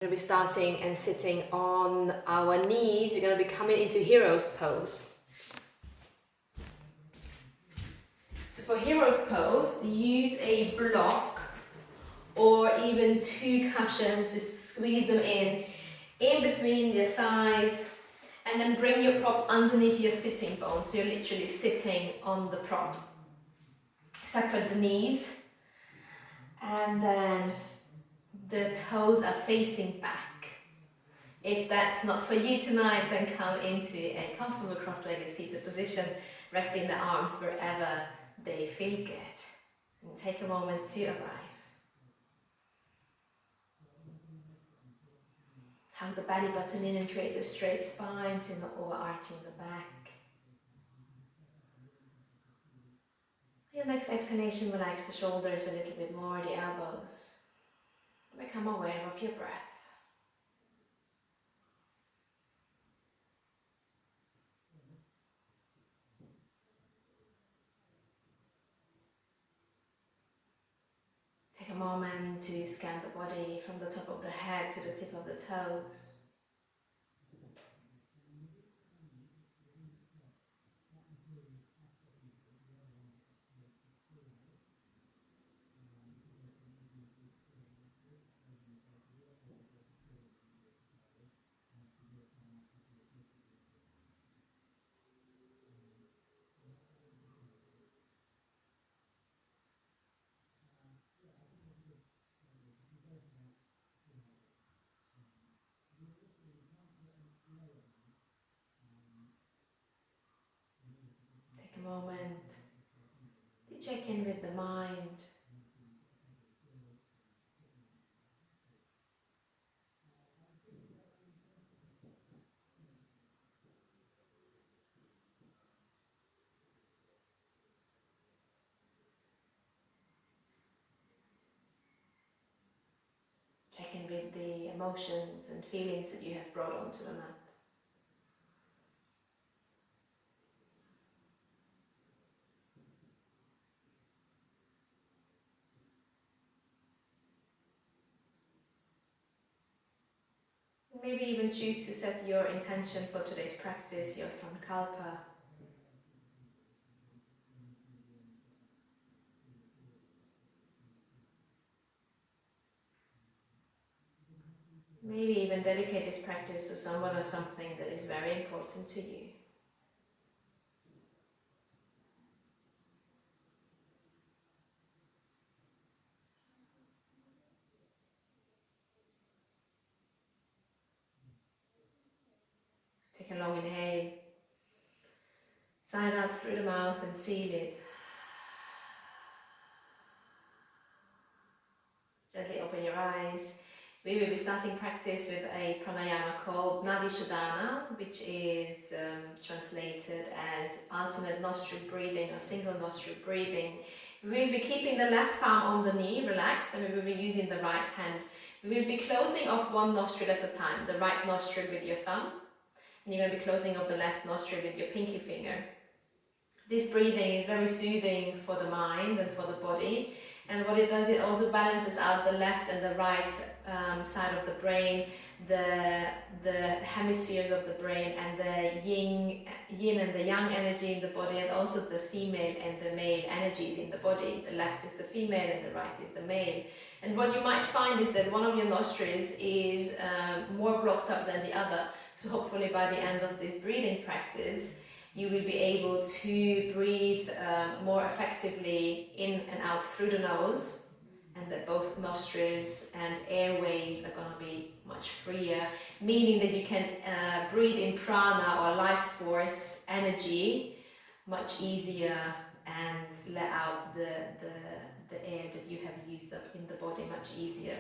We're going to be starting and sitting on our knees. We're going to be coming into Hero's Pose. So for Hero's Pose, use a block or even 2 cushions. Just squeeze them in between your thighs, and then bring your prop underneath your sitting bones. So you're literally sitting on the prop. Separate the knees, and then the toes are facing back. If that's not for you tonight, then come into a comfortable cross-legged seated position, resting the arms wherever they feel good. And take a moment to arrive. Hug the belly button in and create a straight spine, so you're not overarching the back. Your next exhalation, relax the shoulders a little bit more, the elbows. Become aware of your breath. Take a moment to scan the body from the top of the head to the tip of the toes. Take a moment to check in with the mind. Check in with the emotions and feelings that you have brought onto the mat. Maybe even choose to set your intention for today's practice, your sankalpa. Maybe even dedicate this practice to someone or something that is very important to you. Take a long inhale. Sigh out through the mouth and seal it. Gently open your eyes. We will be starting practice with a pranayama called Nadi Shodhana, which is translated as alternate nostril breathing or single nostril breathing. We will be keeping the left palm on the knee, relaxed, and we will be using the right hand. We will be closing off one nostril at a time, the right nostril with your thumb, and you're going to be closing off the left nostril with your pinky finger. This breathing is very soothing for the mind and for the body. And what it does, it also balances out the left and the right side of the brain, the hemispheres of the brain, and the yin and the yang energy in the body, and also the female and the male energies in the body. The left is the female and the right is the male. And what you might find is that one of your nostrils is more blocked up than the other. So hopefully by the end of this breathing practice, you will be able to breathe more effectively in and out through the nose, and that both nostrils and airways are going to be much freer, meaning that you can breathe in prana or life force energy much easier and let out the air that you have used up in the body much easier.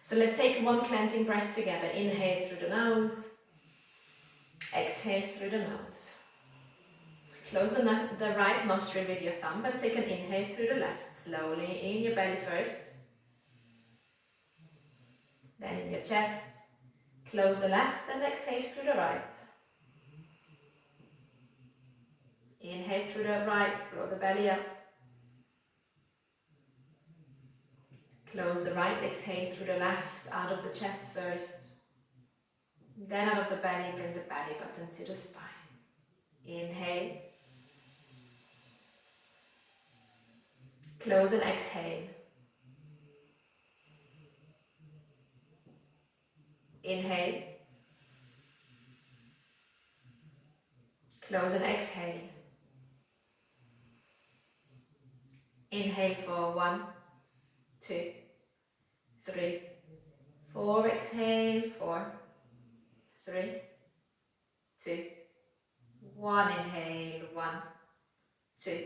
So let's take one cleansing breath together. Inhale through the nose, exhale through the nose. Close the right nostril with your thumb and take an inhale through the left, slowly in your belly first, then in your chest. Close the left and exhale through the right. Inhale through the right, blow the belly up. Close the right, exhale through the left, out of the chest first. Then out of the belly, bring the belly button to the spine. Inhale. Close and exhale. Inhale. Close and exhale. Inhale for 1, 2, 3, 4. Exhale, 4, 3, 2, 1. Inhale, 1, 2,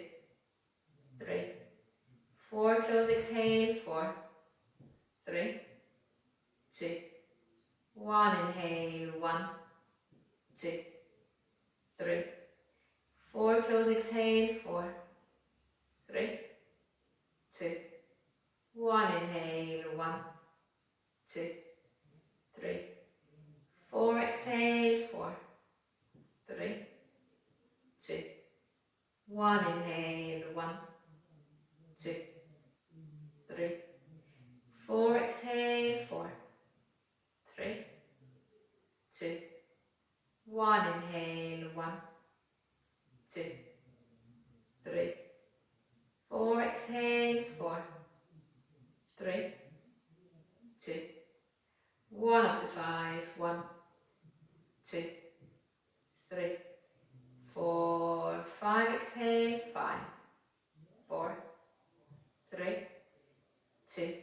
3, 4. Close, exhale, 4, 3, 2, 1. Inhale, 1, 2, 3, 4. Close, exhale, 4, 3, 2, 1. Inhale, 1, 2, 3, 4. Exhale, 4, 3, 2, 1. Inhale, 1, 2, 3, 4. Exhale, 4, 3, 2, 1. Inhale, 1, 2, 3, 4. Exhale, 4, 3, 2, 1. Up to 5. 1, 2, 3, 4, 5. Exhale, 5, 4, 3, 2,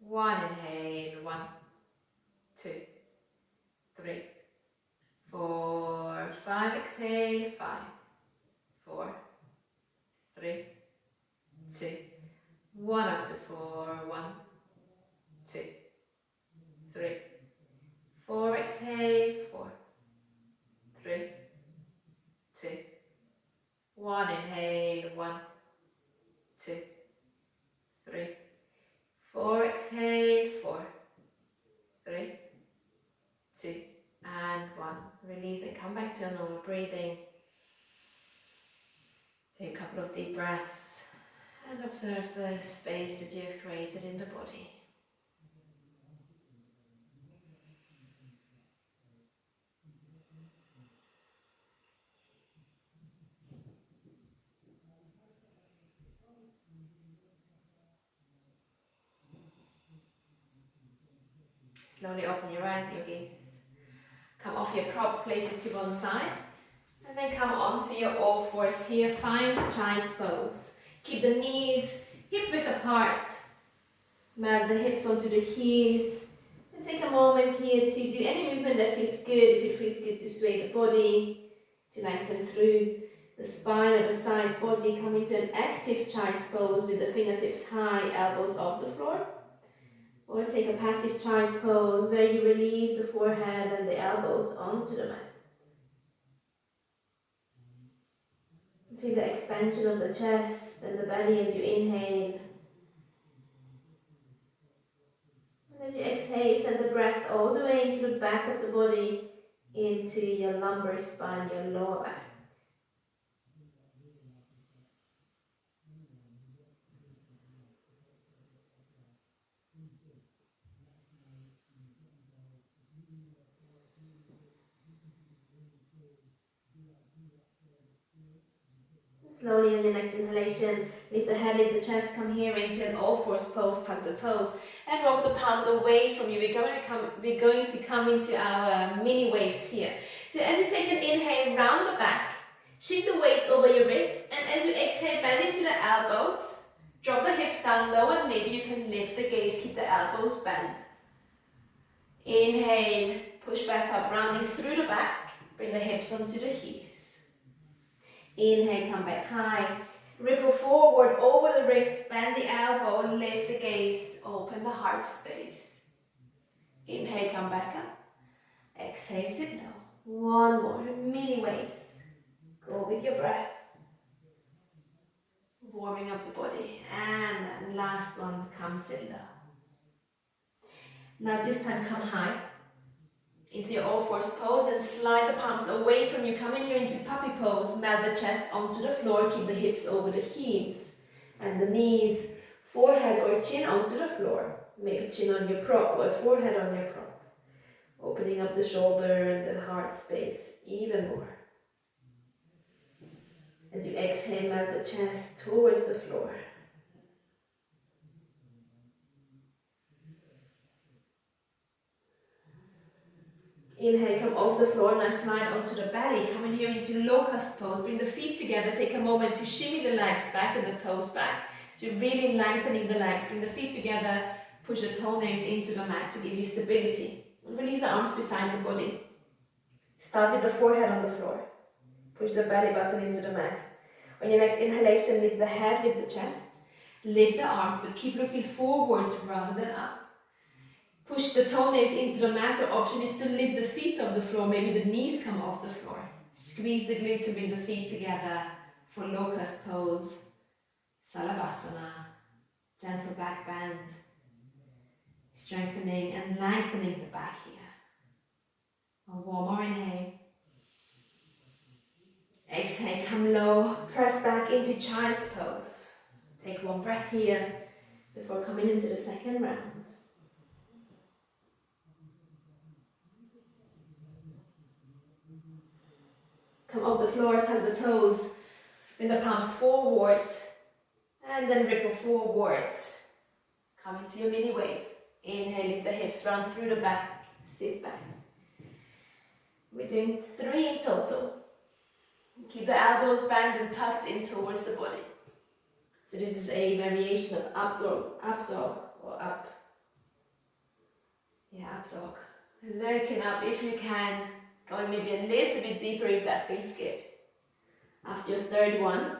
1. Inhale, 1, 2, 3, 4, 5. Exhale, 5, 4, 3, 2, 1. Up to 4. 1, 2, 3, 4. Exhale, 4, 3, 2, 1. Inhale, 1, 2, 3, 4. Exhale, 4, 3, 2, and 1. Release and come back to your normal breathing. Take a couple of deep breaths and observe the space that you have created in the body. Slowly open your eyes, yogis. Come off your prop, place it to one side. And then come onto your all fours here. Find child's pose. Keep the knees hip width apart. Melt the hips onto the heels. And take a moment here to do any movement that feels good. If it feels good to sway the body, to lengthen through the spine of the side body. Come into an active child's pose with the fingertips high, elbows off the floor. Or take a passive child's pose where you release the forehead and the elbows onto the mat. Feel the expansion of the chest and the belly as you inhale. And as you exhale, send the breath all the way into the back of the body, into your lumbar spine, your lower back. Slowly on your next inhalation, lift the head, lift the chest, come here into an all fours pose, tuck the toes, and roll the palms away from you. We're going to come into our mini waves here. So as you take an inhale, round the back, shift the weights over your wrist, and as you exhale, bend into the elbows, drop the hips down low, and maybe you can lift the gaze, keep the elbows bent. Inhale, push back up, rounding through the back, bring the hips onto the heels. Inhale, come back high, ripple forward over the wrist, bend the elbow, lift the gaze, open the heart space. Inhale, come back up. Exhale, sit low. One more, mini waves. Go with your breath. Warming up the body. And then last one, come sit low. Now this time come high. Into your all fours pose and slide the palms away from you. Come in here into puppy pose. Melt the chest onto the floor. Keep the hips over the heels and the knees Forehead or chin onto the floor. Maybe chin on your prop or forehead on your prop. Opening up the shoulder and the heart space even more. As you exhale, melt the chest towards the floor. Inhale, come off the floor, now slide onto the belly. Come in here into locust pose. Bring the feet together. Take a moment to shimmy the legs back and the toes back. So you're really lengthening the legs. Bring the feet together. Push the toenails into the mat to give you stability. And release the arms beside the body. Start with the forehead on the floor. Push the belly button into the mat. On your next inhalation, lift the head, lift the chest. Lift the arms, but keep looking forwards rather than up. Push the toenails into the mat. The option is to lift the feet off the floor. Maybe the knees come off the floor. Squeeze the glutes and bring the feet together for locust pose. Salabhasana. Gentle back bend. Strengthening and lengthening the back here. One more inhale. Exhale, come low. Press back into child's pose. Take one breath here before coming into the second round. Come off the floor, tuck the toes, bring the palms forwards, and then ripple forwards. Come into your mini wave. Inhale, lift the hips, round through the back, sit back. We're doing 3 in total. Keep the elbows bent and tucked in towards the body. So this is a variation of up dog, or up. Yeah, up dog. Looking up if you can. Going maybe a little bit deeper if that feels good. After your third one,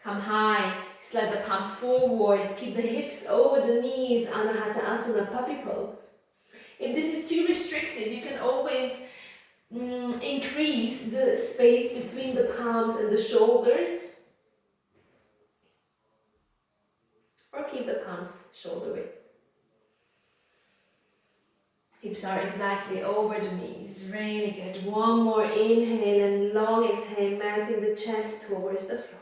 come high, slide the palms forwards, keep the hips over the knees, Anahata Asana, puppy pose. If this is too restrictive, you can always increase the space between the palms and the shoulders. Or keep the palms shoulder width. Hips are exactly over the knees, really good. One more inhale and long exhale, melting the chest towards the floor.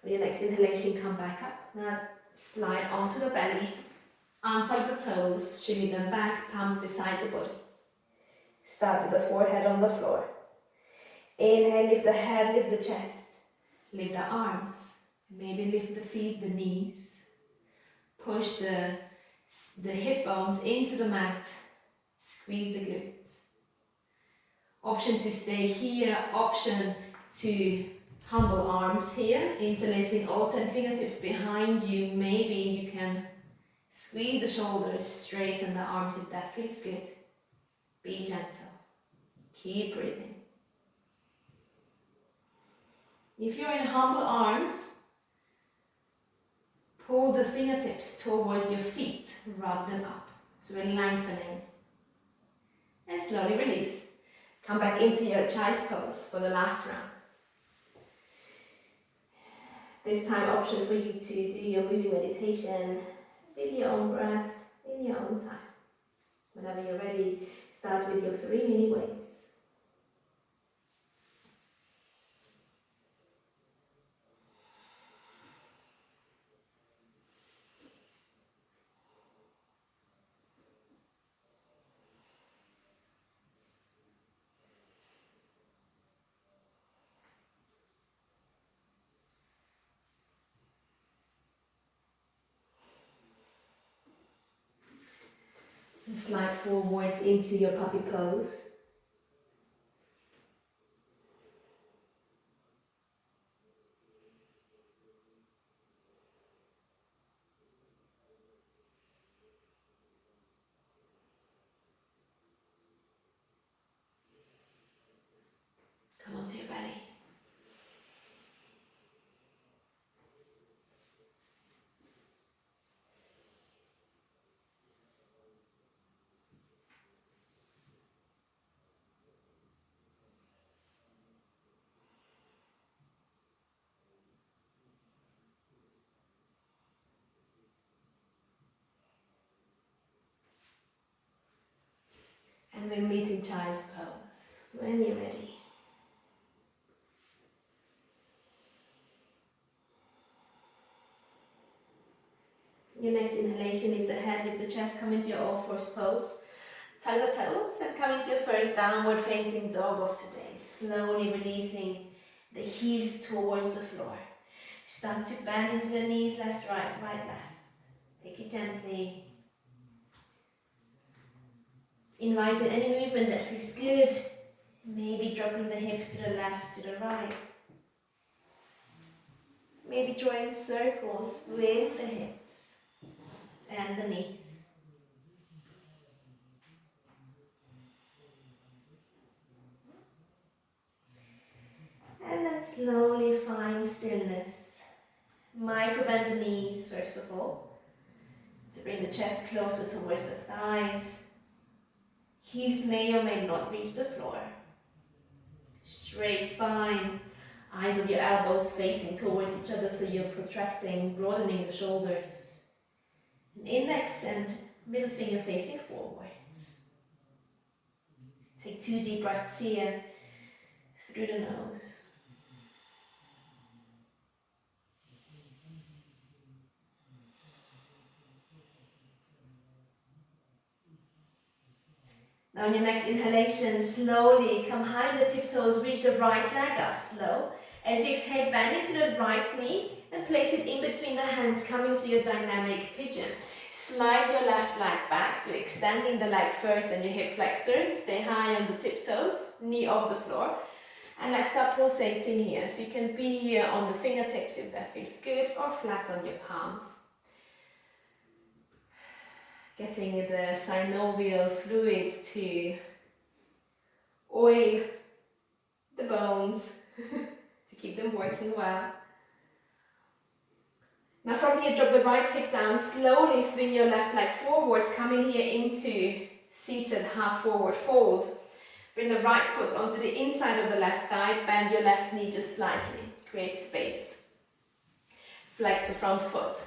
On your next inhalation, come back up. Now slide onto the belly, untuck the toes, shimmy them back, palms beside the body. Start with the forehead on the floor. Inhale, lift the head, lift the chest. Lift the arms, maybe lift the feet, the knees. Push the hip bones into the mat, squeeze the glutes. Option to stay here, option to humble arms here, interlacing all 10 fingertips behind you. Maybe you can squeeze the shoulders, straighten the arms if that feels good. Be gentle, keep breathing. If you're in humble arms, pull the fingertips towards your feet rather than up. So we're lengthening. And slowly release. Come back into your child's pose for the last round. This time option for you to do your moving meditation with your own breath, in your own time. Whenever you're ready, start with your 3 mini waves. And slide forwards into your puppy pose. Come onto your belly. And we'll meet in child's pose when you're ready. Your next inhalation, lift the head, lift the chest, come into your all fours pose. Tug the toes and come into your first downward facing dog of today. Slowly releasing the heels towards the floor. Start to bend into the knees, left, right, right, left. Take it gently. Invite in any movement that feels good. Maybe dropping the hips to the left, to the right. Maybe drawing circles with the hips and the knees. And then slowly find stillness. Micro bend the knees first of all, to bring the chest closer towards the thighs. Heels may or may not reach the floor. Straight spine, eyes of your elbows facing towards each other so you're protracting, broadening the shoulders. And index and middle finger facing forwards. Take 2 deep breaths here through the nose. Now on your next inhalation, slowly come high on the tiptoes, reach the right leg up slow. As you exhale, bend into the right knee and place it in between the hands, coming to your dynamic pigeon. Slide your left leg back, so extending the leg first and your hip flexor. Stay high on the tiptoes, knee off the floor. And let's start pulsating here. So you can be here on the fingertips if that feels good, or flat on your palms. Getting the synovial fluids to oil the bones to keep them working well. Now from here, drop the right hip down, slowly swing your left leg forwards, coming here into seated half forward fold. Bring the right foot onto the inside of the left thigh, bend your left knee just slightly, create space. Flex the front foot.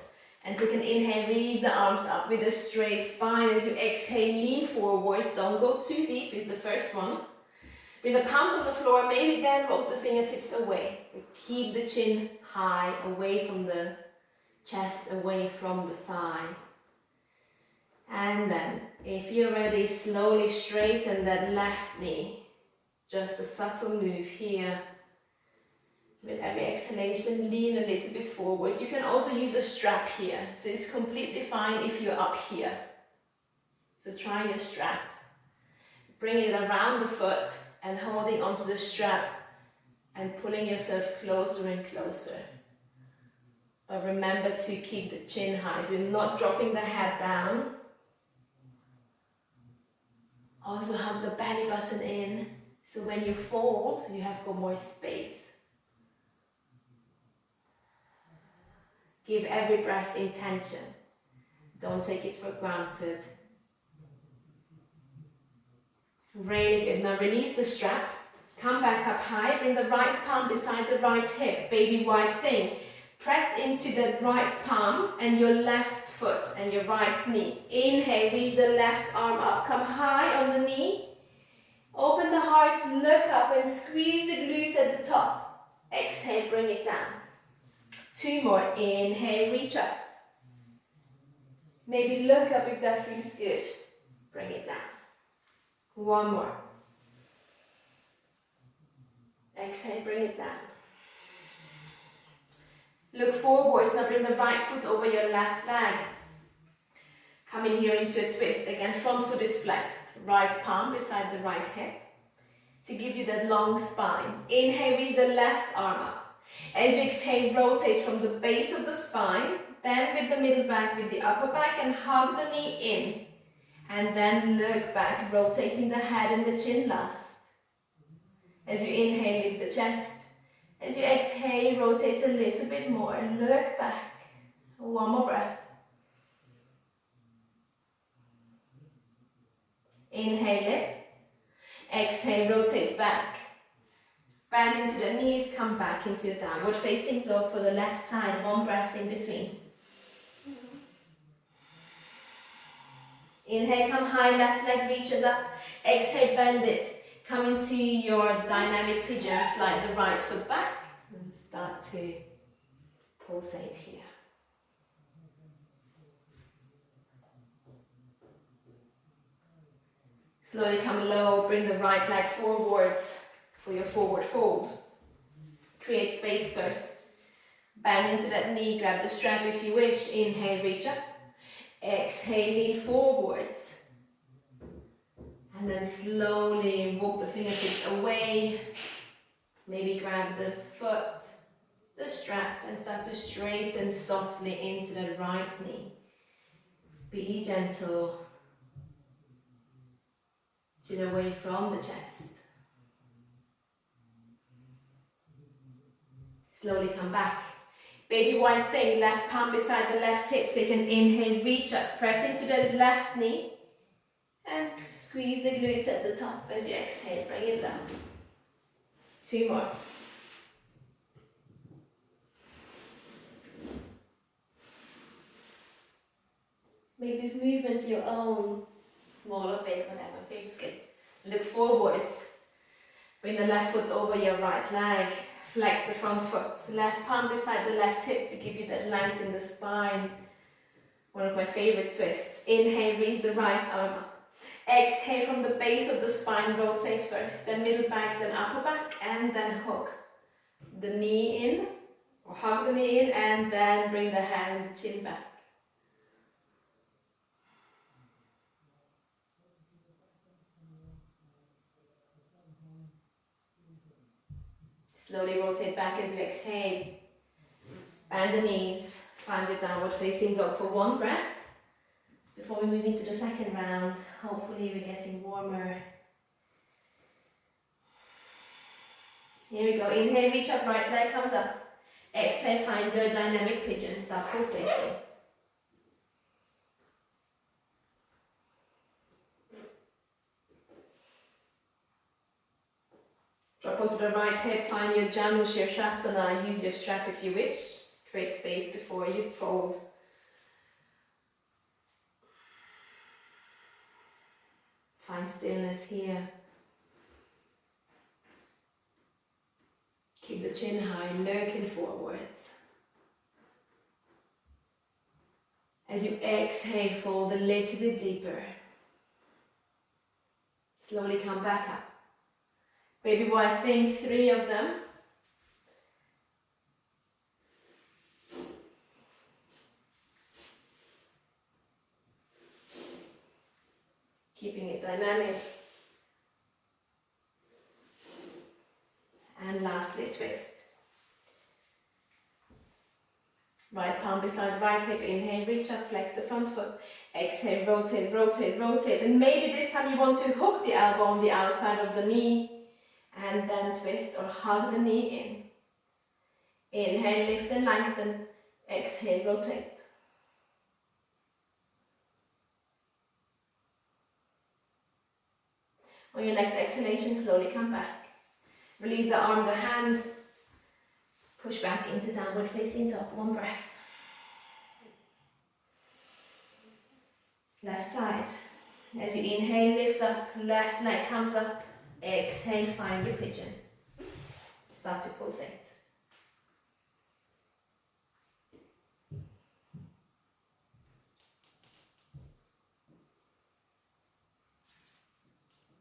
And take an inhale, reach the arms up with a straight spine. As you exhale, lean forwards, don't go too deep, is the first one. Bring the palms on the floor, maybe then rock the fingertips away. Keep the chin high, away from the chest, away from the thigh. And then, if you're ready, slowly straighten that left knee. Just a subtle move here. With every exhalation, lean a little bit forwards. You can also use a strap here, so it's completely fine if you're up here. So try your strap. Bring it around the foot and holding onto the strap and pulling yourself closer and closer. But remember to keep the chin high, so you're not dropping the head down. Also have the belly button in, so when you fold, you have got more space. Give every breath intention. Don't take it for granted. Really good. Now release the strap. Come back up high. Bring the right palm beside the right hip. Baby wide thing. Press into the right palm and your left foot and your right knee. Inhale, reach the left arm up. Come high on the knee. Open the heart, look up and squeeze the glutes at the top. Exhale, bring it down. 2 more. Inhale, reach up. Maybe look up if that feels good. Bring it down. 1 more. Exhale, bring it down. Look forwards. Now bring the right foot over your left leg. Come in here into a twist. Again, front foot is flexed. Right palm beside the right hip. To give you that long spine. Inhale, reach the left arm up. As you exhale, rotate from the base of the spine, then with the middle back, with the upper back, and hug the knee in. And then look back, rotating the head and the chin last. As you inhale, lift the chest. As you exhale, rotate a little bit more. Look back. 1 more breath. Inhale, lift. Exhale, rotate back. Bend into the knees, come back into a downward facing dog for the left side. 1 breath in between. Inhale, come high, left leg reaches up. Exhale, bend it. Come into your dynamic pigeon, slide the right foot back and start to pulsate here. Slowly come low, bring the right leg forwards for your forward fold. Create space first. Bend into that knee, grab the strap if you wish. Inhale, reach up. Exhale, lean forwards. And then slowly walk the fingertips away. Maybe grab the foot, the strap, and start to straighten softly into that right knee. Be gentle. Chin away from the chest. Slowly come back. Baby white thing, left palm beside the left hip. Take an inhale, reach up, press into the left knee. And squeeze the glutes at the top as you exhale, bring it down. 2 more. Make these movements your own. Small or big, whatever feels good. Look forwards. Bring the left foot over your right leg. Flex the front foot. Left palm beside the left hip to give you that length in the spine. One of my favorite twists. Inhale, reach the right arm up. Exhale from the base of the spine, rotate first. Then middle back, then upper back, and then hook the knee in. Or hug the knee in, and then bring the head and the chin back. Slowly rotate back as you exhale. Bend the knees. Find your downward facing dog for 1 breath. Before we move into the second round, hopefully we're getting warmer. Here we go. Inhale, reach up, right leg comes up. Exhale, find your dynamic pigeon. Start pulsating. Drop onto the right hip, find your Janu Ustrasana. Use your strap if you wish. Create space before you fold. Find stillness here. Keep the chin high, lurking forwards. As you exhale, fold a little bit deeper. Slowly come back up. Baby white thing, 3 of them. Keeping it dynamic. And lastly, twist. Right palm beside right hip, inhale, reach up, flex the front foot. Exhale, rotate, rotate, rotate. And maybe this time you want to hook the elbow on the outside of the knee. And then twist or hug the knee in. Inhale, lift and lengthen. Exhale, rotate. On your next exhalation, slowly come back. Release the arm, the hand. Push back into downward facing dog. 1 breath. Left side. As you inhale, lift up. Left leg comes up. Exhale, find your pigeon. Start to pulsate.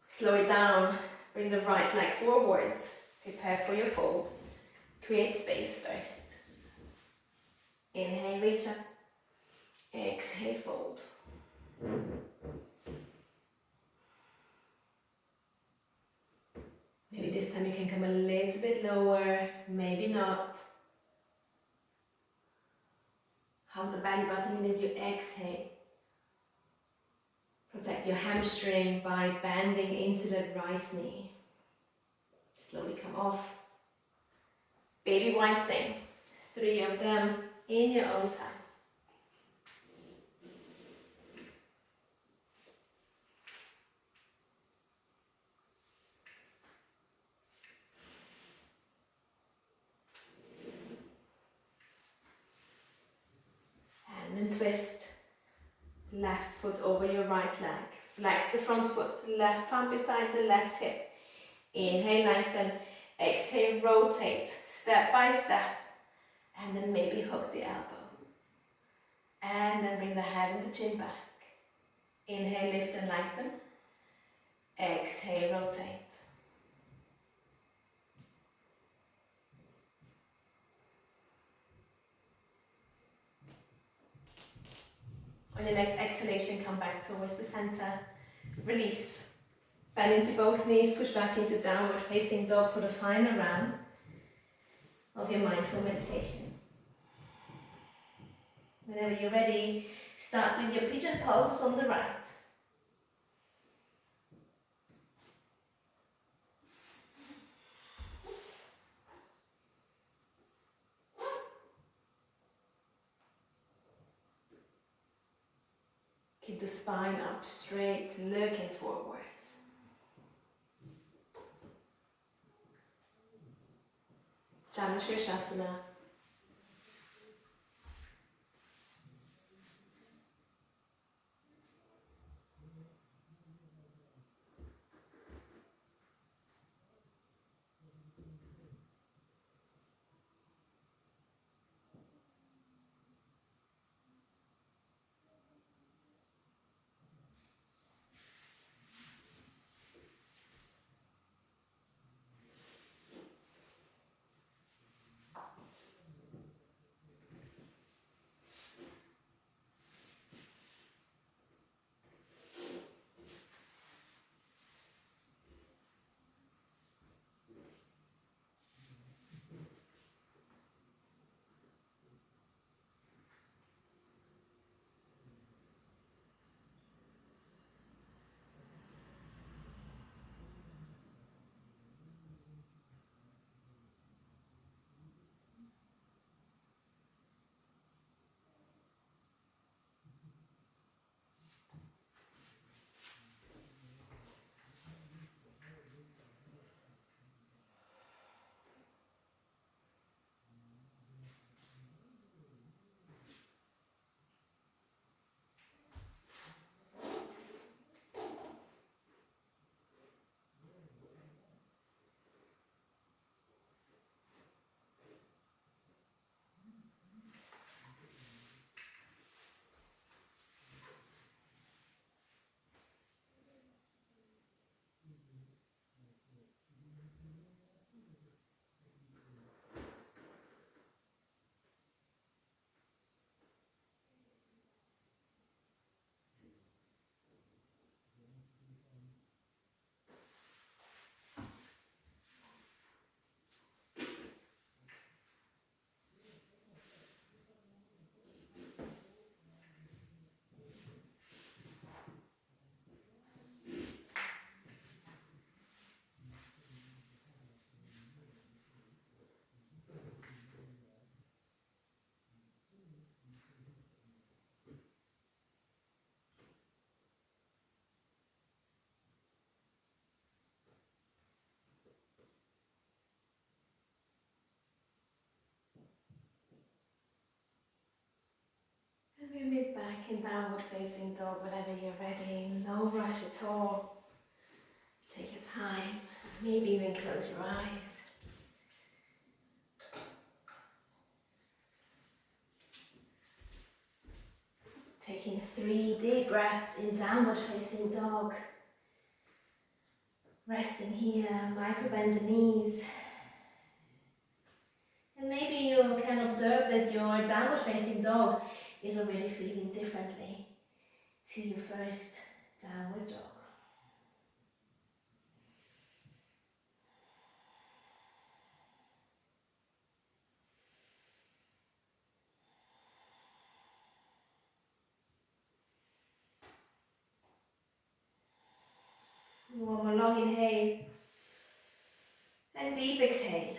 Slow it down. Bring the right leg forwards. Prepare for your fold. Create space first. Inhale, reach up. Exhale, fold. Maybe this time you can come a little bit lower, maybe not. Hug the belly button in as you exhale. Protect your hamstring by bending into that right knee. Slowly come off. Baby white thing. 3 of them in your own time. And then twist. Left foot over your right leg. Flex the front foot. Left palm beside the left hip. Inhale, lengthen. Exhale, rotate. Step by step. And then maybe hook the elbow. And then bring the head and the chin back. Inhale, lift and lengthen. Exhale, rotate. On your next exhalation, come back towards the center. Release. Bend into both knees, push back into downward facing dog for the final round of your mindful meditation. Whenever you're ready, start with your pigeon pulses on the right. Keep the spine up straight, looking forwards. Ustrasana. And we meet back in downward facing dog whenever you're ready. No rush at all. Take your time. Maybe even close your eyes. Taking 3 deep breaths in downward facing dog. Resting here, micro bend the knees. And maybe you can observe that your downward facing dog is already feeling differently to your first downward dog. One more long inhale and deep exhale.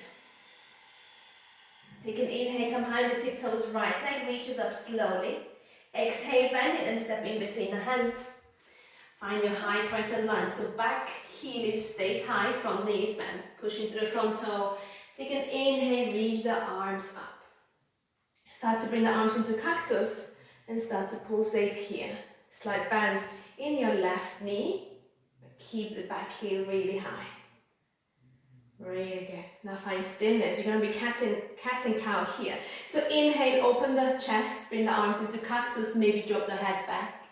Take an inhale, come behind the tiptoes, right leg reaches up slowly. Exhale, bend it and step in between the hands. Find your high crescent lunge, so back heel stays high, front knee is bent. Push into the front toe. Take an inhale, reach the arms up. Start to bring the arms into cactus and start to pulsate here. Slight bend in your left knee. Keep the back heel really high. Really good. Now find stillness. You're going to be cat and cow here. So inhale, open the chest, bring the arms into cactus, maybe drop the head back.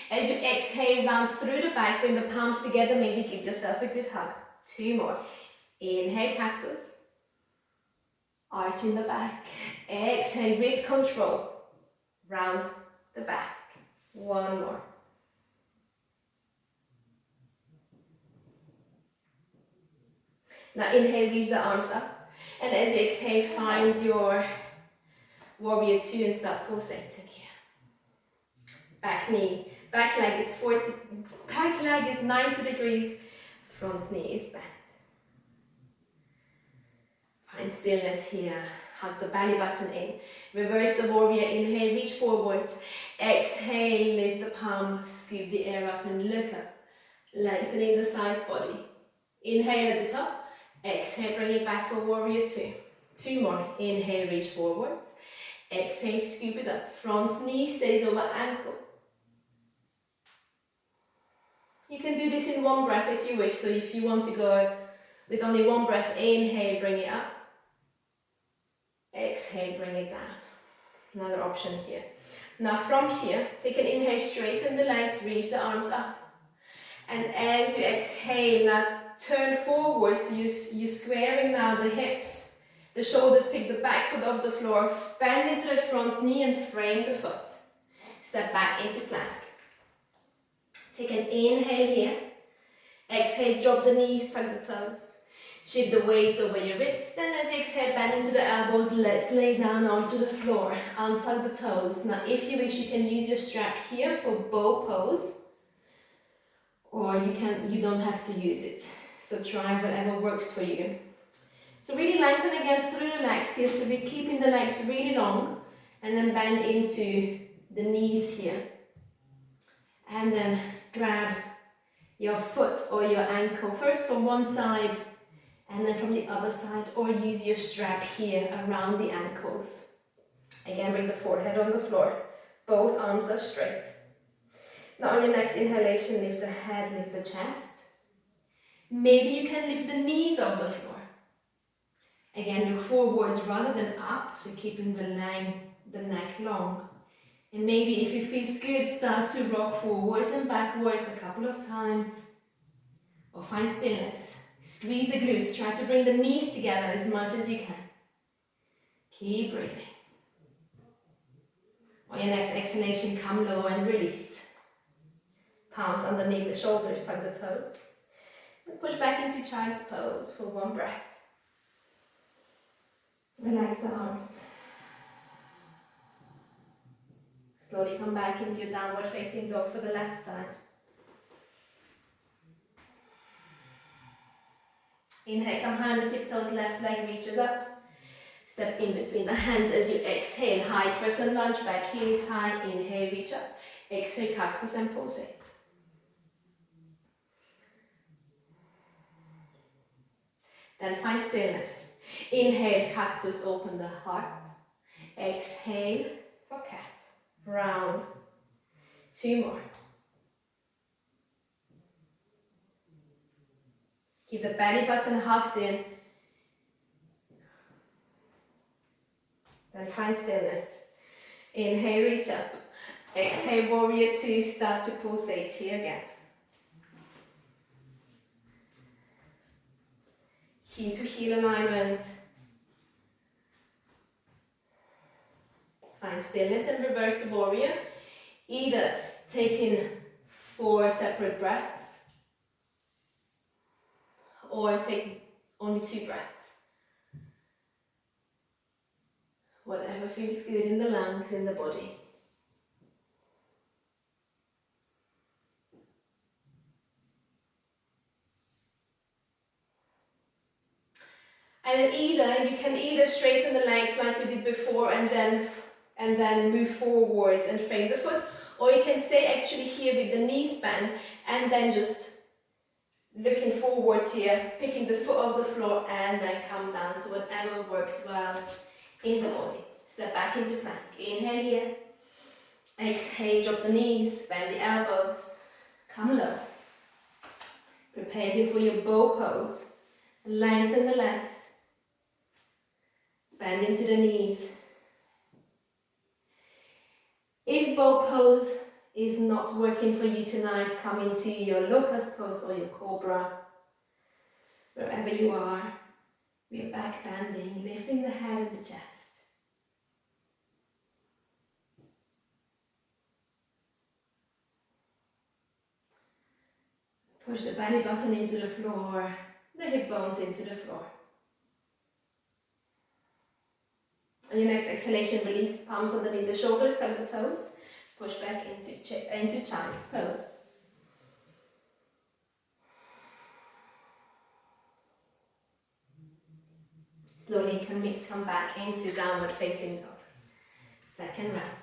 As you exhale, round through the back, bring the palms together, maybe give yourself a good hug. 2 more. Inhale, cactus. Arch in the back. Exhale with control. Round the back. 1 more. Now inhale, reach the arms up. And as you exhale, find your warrior 2 and start pulsating here. Back knee, back leg is 90 degrees. Front knee is bent. Find stillness here. Hug the belly button in. Reverse the warrior. Inhale, reach forwards. Exhale, lift the palm, scoop the air up and look up. Lengthening the sides body. Inhale at the top. Exhale, bring it back for warrior 2. 2 more. Inhale, reach forwards. Exhale, scoop it up. Front knee stays over ankle. You can do this in 1 breath if you wish. So if you want to go with only 1 breath, inhale, bring it up. Exhale, bring it down. Another option here. Now from here, take an inhale, straighten the legs, reach the arms up. And as you exhale, now turn forward, so you're squaring now the hips. The shoulders pick the back foot off the floor, bend into the front knee and frame the foot. Step back into plank. Take an inhale here. Exhale, drop the knees, tuck the toes. Shift the weights over your wrists. Then as you exhale, bend into the elbows. Let's lay down onto the floor. Untuck the toes. Now if you wish, you can use your strap here for bow pose. Or you don't have to use it. So try whatever works for you. So really lengthen again through the legs here. So we're keeping the legs really long. And then bend into the knees here. And then grab your foot or your ankle first from one side and then from the other side, or use your strap here around the ankles. Again, bring the forehead on the floor. Both arms are straight. Now on your next inhalation, lift the head, lift the chest. Maybe you can lift the knees off the floor. Again, look forwards rather than up, so keeping the neck long. And maybe if it feels good, start to rock forwards and backwards a couple of times. Or find stillness. Squeeze the glutes. Try to bring the knees together as much as you can. Keep breathing. On your next exhalation, come low and release. Palms underneath the shoulders, tuck the toes. And push back into child's pose for 1 breath. Relax the arms. Slowly come back into your downward facing dog for the left side. Inhale, come high on the tiptoes, left leg reaches up. Step in between the hands as you exhale. High crescent lunge, back heel is high. Inhale, reach up. Exhale, cactus and pulsate. Then find stillness. Inhale, cactus, open the heart. Exhale for cat. Round. 2 more. Keep the belly button hugged in. Then find stillness. Inhale, reach up. Exhale, warrior 2, start to pulsate here again. Heel to heel alignment. Find stillness and reverse the warrior. Either taking 4 separate breaths or take only 2 breaths. Whatever feels good in the lungs, in the body. And then you can either straighten the legs like we did before and then move forwards and frame the foot, or you can stay actually here with the knee span and then just looking forwards here, picking the foot off the floor and then come down. So whatever works well in the body. Step back into plank. Inhale here. Exhale, drop the knees, bend the elbows, come low. Prepare here for your bow pose. Lengthen the legs. Bend into the knees. If bow pose is not working for you tonight, come into your locust pose or your cobra. Wherever you are, we're back bending, lifting the head and the chest. Push the belly button into the floor, the hip bones into the floor. On your next exhalation, release palms underneath the shoulders, tuck the toes, push back into child's pose. Slowly come back into downward facing dog. Second round.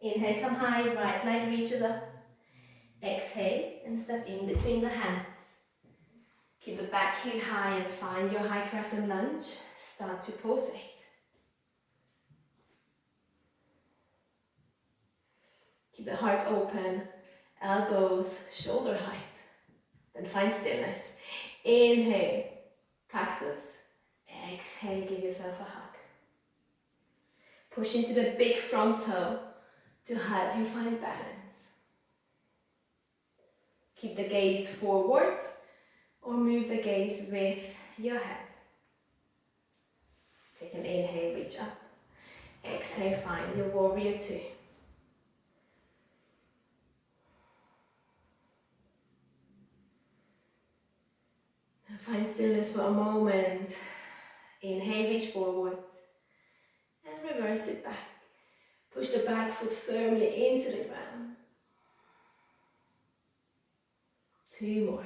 Inhale, come high, right leg reaches up. Exhale and step in between the hands. Keep the back heel high and find your high crescent lunge. Start to pulsate. Keep the heart open, elbows shoulder height. Then find stillness. Inhale, cactus. Exhale, give yourself a hug. Push into the big front toe to help you find balance. Keep the gaze forwards or move the gaze with your head. Take an inhale, reach up. Exhale, find your warrior two. And find stillness for a moment. Inhale, reach forwards. And reverse it back. Push the back foot firmly into the ground. Two more.